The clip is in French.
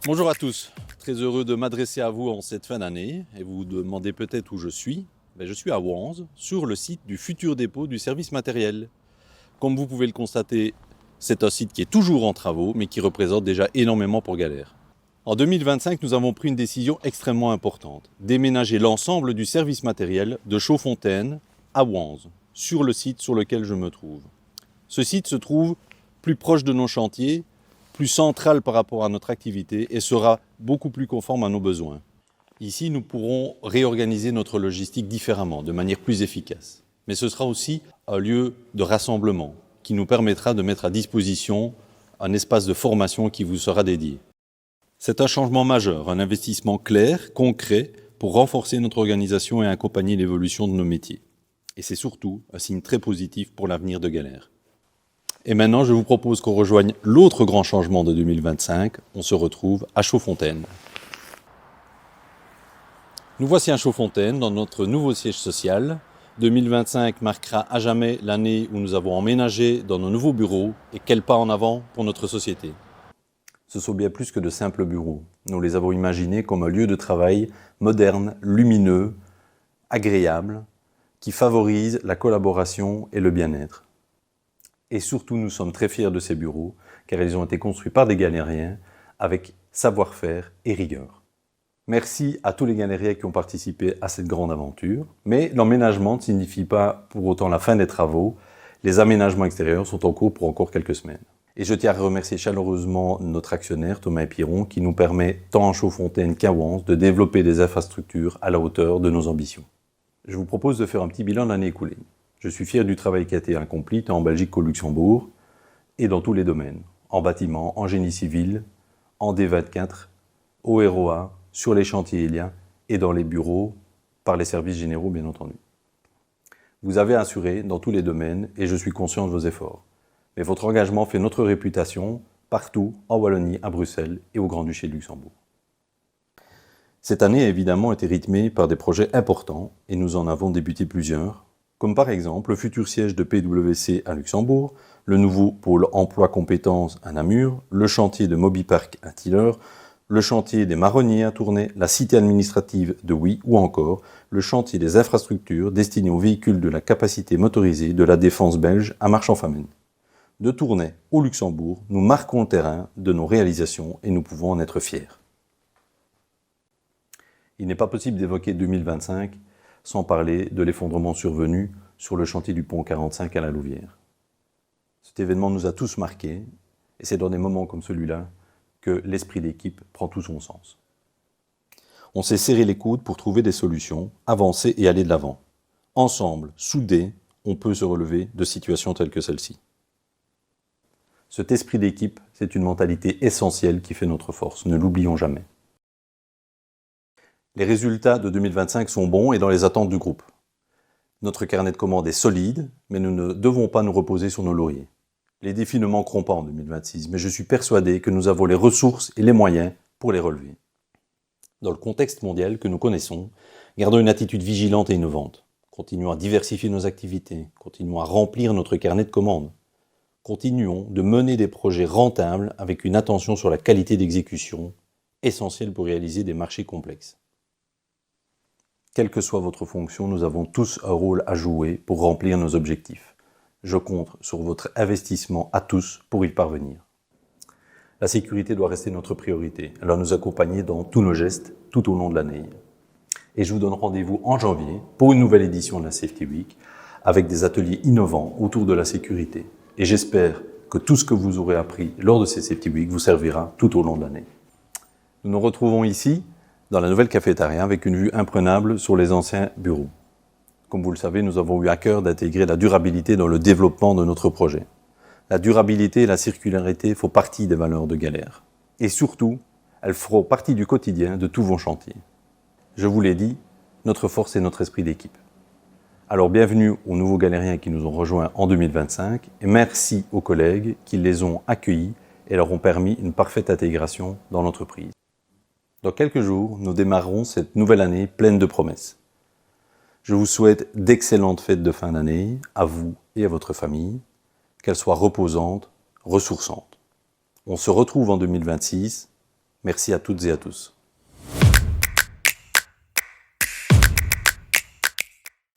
Bonjour à tous, très heureux de m'adresser à vous en cette fin d'année et vous vous demandez peut-être où je suis. Je suis à Wanze, sur le site du futur dépôt du service matériel. Comme vous pouvez le constater, c'est un site qui est toujours en travaux mais qui représente déjà énormément pour Galère. En 2025, nous avons pris une décision extrêmement importante, déménager l'ensemble du service matériel de Chaudfontaine à Wanze, sur le site sur lequel je me trouve. Ce site se trouve plus proche de nos chantiers, plus central par rapport à notre activité et sera beaucoup plus conforme à nos besoins. Ici, nous pourrons réorganiser notre logistique différemment, de manière plus efficace. Mais ce sera aussi un lieu de rassemblement qui nous permettra de mettre à disposition un espace de formation qui vous sera dédié. C'est un changement majeur, un investissement clair, concret, pour renforcer notre organisation et accompagner l'évolution de nos métiers. Et c'est surtout un signe très positif pour l'avenir de Galère. Et maintenant, je vous propose qu'on rejoigne l'autre grand changement de 2025. On se retrouve à Chaudfontaine. Nous voici à Chaudfontaine, dans notre nouveau siège social. 2025 marquera à jamais l'année où nous avons emménagé dans nos nouveaux bureaux. Et quel pas en avant pour notre société. Ce sont bien plus que de simples bureaux. Nous les avons imaginés comme un lieu de travail moderne, lumineux, agréable, qui favorise la collaboration et le bien-être. Et surtout, nous sommes très fiers de ces bureaux, car ils ont été construits par des galériens avec savoir-faire et rigueur. Merci à tous les galériens qui ont participé à cette grande aventure, mais l'emménagement ne signifie pas pour autant la fin des travaux. Les aménagements extérieurs sont en cours pour encore quelques semaines. Et je tiens à remercier chaleureusement notre actionnaire, Thomas Piron, qui nous permet, tant à Chaudfontaine qu'à Wanze, de développer des infrastructures à la hauteur de nos ambitions. Je vous propose de faire un petit bilan de l'année écoulée. Je suis fier du travail qui a été accompli tant en Belgique qu'au Luxembourg et dans tous les domaines, en bâtiment, en génie civil, en D24, au ROA, sur les chantiers éoliens et dans les bureaux, par les services généraux bien entendu. Vous avez assuré dans tous les domaines et je suis conscient de vos efforts. Mais votre engagement fait notre réputation partout, en Wallonie, à Bruxelles et au Grand-Duché de Luxembourg. Cette année a évidemment été rythmée par des projets importants et nous en avons débuté plusieurs, comme par exemple le futur siège de PwC à Luxembourg, le nouveau pôle emploi compétences à Namur, le chantier de Mobipark à Tilleur, le chantier des marronniers à Tournai, la cité administrative de Huy ou encore le chantier des infrastructures destinées aux véhicules de la capacité motorisée de la défense belge à Marchand-Famenne. De Tournai au Luxembourg, nous marquons le terrain de nos réalisations et nous pouvons en être fiers. Il n'est pas possible d'évoquer 2025 sans parler de l'effondrement survenu sur le chantier du pont 45 à la Louvière. Cet événement nous a tous marqués, et c'est dans des moments comme celui-là que l'esprit d'équipe prend tout son sens. On s'est serré les coudes pour trouver des solutions, avancer et aller de l'avant. Ensemble, soudés, on peut se relever de situations telles que celle-ci. Cet esprit d'équipe, c'est une mentalité essentielle qui fait notre force, ne l'oublions jamais. Les résultats de 2025 sont bons et dans les attentes du groupe. Notre carnet de commandes est solide, mais nous ne devons pas nous reposer sur nos lauriers. Les défis ne manqueront pas en 2026, mais je suis persuadé que nous avons les ressources et les moyens pour les relever. Dans le contexte mondial que nous connaissons, gardons une attitude vigilante et innovante. Continuons à diversifier nos activités, continuons à remplir notre carnet de commandes. Continuons de mener des projets rentables avec une attention sur la qualité d'exécution, essentielle pour réaliser des marchés complexes. Quelle que soit votre fonction, nous avons tous un rôle à jouer pour remplir nos objectifs. Je compte sur votre investissement à tous pour y parvenir. La sécurité doit rester notre priorité. Elle doit nous accompagner dans tous nos gestes, tout au long de l'année. Et je vous donne rendez-vous en janvier pour une nouvelle édition de la Safety Week avec des ateliers innovants autour de la sécurité. Et j'espère que tout ce que vous aurez appris lors de ces Safety Week vous servira tout au long de l'année. Nous nous retrouvons ici, dans la nouvelle cafétéria, avec une vue imprenable sur les anciens bureaux. Comme vous le savez, nous avons eu à cœur d'intégrer la durabilité dans le développement de notre projet. La durabilité et la circularité font partie des valeurs de Galère. Et surtout, elles feront partie du quotidien de tous vos chantiers. Je vous l'ai dit, notre force est notre esprit d'équipe. Alors bienvenue aux nouveaux galériens qui nous ont rejoints en 2025 et merci aux collègues qui les ont accueillis et leur ont permis une parfaite intégration dans l'entreprise. Dans quelques jours, nous démarrerons cette nouvelle année pleine de promesses. Je vous souhaite d'excellentes fêtes de fin d'année, à vous et à votre famille, qu'elles soient reposantes, ressourçantes. On se retrouve en 2026 Merci à toutes et à tous.